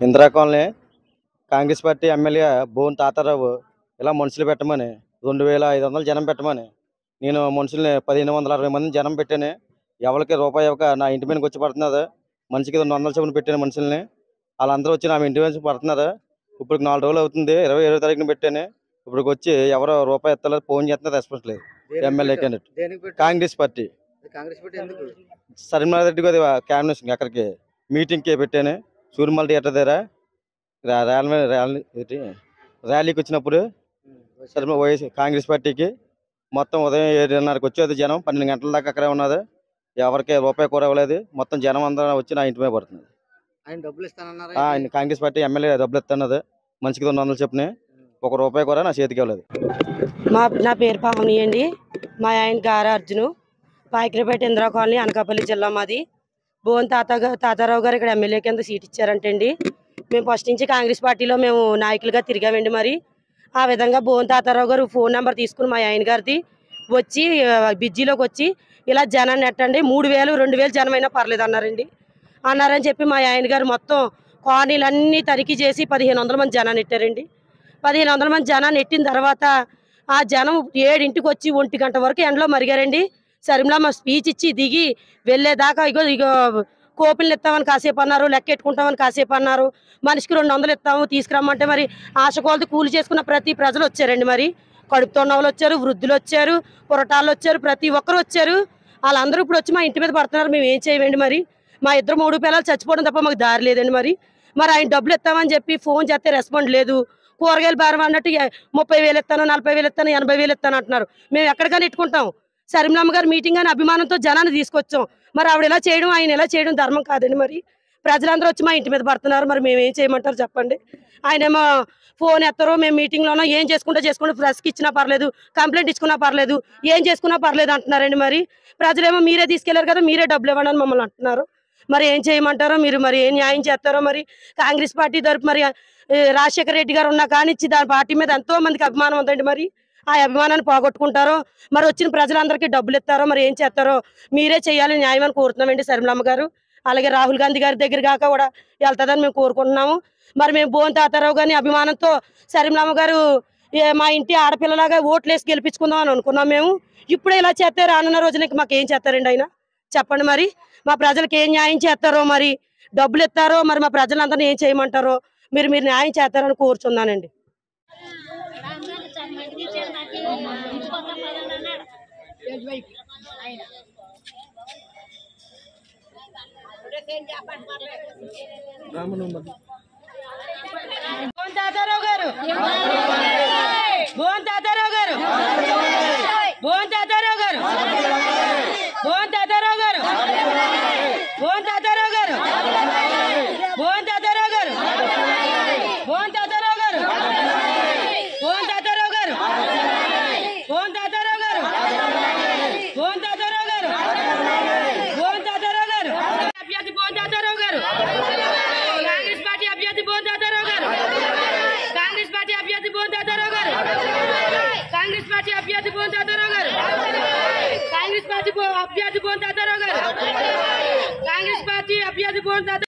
Indira colony Congress party MLA bone Tatarao ఇలా మనుషులు పెట్టమని 2500 జనం పెట్టమని నేను మనుషుల్ని 1560 మంది జనం పెట్టాను. ఎవరికి రూపాయి ఇవ్వక నా ఇంటి మీదకి వచ్చి పడుతున్నారు. మనిషికి 200 చొప్పున పెట్టాను మనుషుల్ని. వాళ్ళందరూ వచ్చి నా ఇంటి మీద పడుతున్నారు. ఇప్పుడు 4 రోజులు అవుతుంది. 20 తారీఖున పెట్టాను. ఇప్పుడు వచ్చి ఎవరో రూపాయి ఎత్తలేదు, ఫోన్ చేస్తున్నారు, రెస్పాన్స్ లేదు. MLA candidate Congress party Sarimala Reddy గారి క్యాబినెట్ అక్కడికి మీటింగ్కి పెట్టాను. సూర్యమల థియేటర్ దగ్గర ర్యాలీకి వచ్చినప్పుడు కాంగ్రెస్ పార్టీకి మొత్తం ఉదయం 7:30కి వచ్చేది జనం. 12 గంటల దాకా అక్కడే ఉన్నది. ఎవరికి రూపాయి కూడా ఇవ్వలేదు. మొత్తం జనం అందరూ వచ్చి నా ఇంటి మీద పడుతుంది. ఆయన కాంగ్రెస్ పార్టీ ఎమ్మెల్యే డబ్బులు ఇస్తున్నది. మనిషికి 200 చొప్పున. 1 రూపాయి కూడా నా చేతికి ఇవ్వలేదు. నా పేరు పావని అండి. మా ఆయన గారు అర్జును. పాయకరపేట ఇందిరా కాలనీ, అనకాపల్లి జిల్లా మాది. బోన్ తాతారావు గారు ఇక్కడ ఎమ్మెల్యే కింద సీట్ ఇచ్చారంటండి. మేము ఫస్ట్ నుంచి కాంగ్రెస్ పార్టీలో మేము నాయకులుగా తిరిగామండి. మరి ఆ విధంగా బోన్ తాతారావు గారు ఫోన్ నెంబర్ తీసుకుని మా ఆయన గారిది వచ్చి బిజ్జీలోకి వచ్చి ఇలా జనాన్ని ఎట్టండి 3000 2000 జనమైనా పర్లేదు అన్నారని చెప్పి మా ఆయన గారు మొత్తం కాలనీలన్నీ తనిఖీ చేసి 1500 మంది జనాన్ని ఎట్టారండి. 1500 మంది జనాన్ని ఎట్టిన తర్వాత ఆ జనం 7ంటికి వచ్చి 1 గంట వరకు ఎండలో మరిగారండి. సరిమలమ్మ స్పీచ్ ఇచ్చి దిగి వెళ్ళేదాకా ఇగో కోపిల్ని ఇస్తామని కాసేపు అన్నారు, లెక్క ఎట్టుకుంటామని కాసేపు అన్నారు. మనిషికి 200 ఇస్తాము తీసుకురమ్మంటే మరి ఆశకోలతో కూలి చేసుకున్న ప్రతి ప్రజలు వచ్చారండి. మరి కడుపుతో ఉన్నవాళ్ళు వచ్చారు, వృద్ధులు వచ్చారు, పురటాలు వచ్చారు, ప్రతి ఒక్కరు వచ్చారు. వాళ్ళందరూ ఇప్పుడు వచ్చి మా ఇంటి మీద పడుతున్నారు. మేము ఏం చేయమండి? మరి మా 3 పిల్లలు చచ్చిపోవడం తప్ప మాకు దారి లేదండి. మరి ఆయన డబ్బులు ఇస్తామని చెప్పి ఫోన్ చేస్తే రెస్పాండ్ లేదు. కూరగాయలు బేరం అన్నట్టు 30,000 ఇస్తాను, 40,000 ఇస్తాను, 80,000 ఇస్తాను అంటున్నారు. మేము ఎక్కడికైనా ఇట్టుకుంటాం. సరిమలమ్మ గారు మీటింగ్ అని అభిమానంతో జనాన్ని తీసుకొచ్చాం. మరి ఆవిడ ఎలా చేయడం, ఆయన ఎలా చేయడం ధర్మం కాదండి. మరి ప్రజలందరూ వచ్చి మా ఇంటి మీద పడుతున్నారు. మరి మేము ఏం చేయమంటారు చెప్పండి? ఆయనేమో ఫోన్ ఎత్తరు. మేము మీటింగ్లోనో ఏం చేసుకుంటే ప్రెస్కి ఇచ్చినా పర్లేదు, కంప్లైంట్ ఇచ్చుకున్నా పర్లేదు, ఏం చేసుకున్నా పర్లేదు అంటున్నారండి. మరి ప్రజలేమో మీరే తీసుకెళ్లారు కదా, మీరే డబ్బులు ఇవ్వండి అని మమ్మల్ని అంటున్నారు. మరి ఏం చేయమంటారో, మీరు మరి ఏం న్యాయం చేస్తారో? మరి కాంగ్రెస్ పార్టీ తరపు మరి రాజశేఖర రెడ్డి గారు ఉన్న కానిచ్చి దాని పార్టీ మీద ఎంతో మందికి అభిమానం ఉందండి. మరి ఆ అభిమానాన్ని పోగొట్టుకుంటారో, మరి వచ్చిన ప్రజలందరికీ డబ్బులు ఇస్తారో, మరి ఏం చేస్తారో మీరే చేయాలి న్యాయం అని కోరుతున్నామండి సరిమలమ్మ గారు. అలాగే రాహుల్ గాంధీ గారి దగ్గర కాక కూడా వెళ్తుందని మేము కోరుకుంటున్నాము. మరి మేము బోన్ తాతారావు గారిని అభిమానంతో సరిమలమ్మ గారు మా ఇంటి ఆడపిల్లలాగా ఓట్లేసి గెలిపించుకుందాం అని అనుకున్నాం మేము. ఇప్పుడే ఇలా చేస్తే రానున్న రోజులకి మాకు ఏం చేస్తారండి ఆయన? చెప్పండి. మరి మా ప్రజలకు ఏం న్యాయం చేస్తారో, మరి డబ్బులు ఇస్తారో, మరి మా ప్రజలందరినీ ఏం చేయమంటారో మీరు న్యాయం చేస్తారని కోరుచున్నానండి. బోన్ తాతారావు గారు, బోన్ తాతారావు గారు, బోన్ తాతారావు గారు, బోన్ తాతారావు గారు, బోన్ తాతారావు గారు, బోన్ తాతారావు గారు, బోన్ తాతారావు గారు, బోన్ తాతారావు గారు, బోన్ తాతారావు గారు, బోన్ తాతారావు గారు, బోన్ తాతారావు గారు, అభ్యర్థి బోన్ తాతారావు గారు, కాంగ్రెస్ పార్టీ అభ్యర్థి బోన్ తాతారావు గారు, కాంగ్రెస్ పార్టీ అభ్యర్థి బోన్ తాతారావు గారు, కాంగ్రెస్ పార్టీ అభ్యర్థి బోన్ తాతారావు గారు, కాంగ్రెస్ పార్టీ అభ్యర్థి బోన్ తాతారావు గారు, కాంగ్రెస్ పార్టీ అభ్యర్థి బోన్ తాతారావు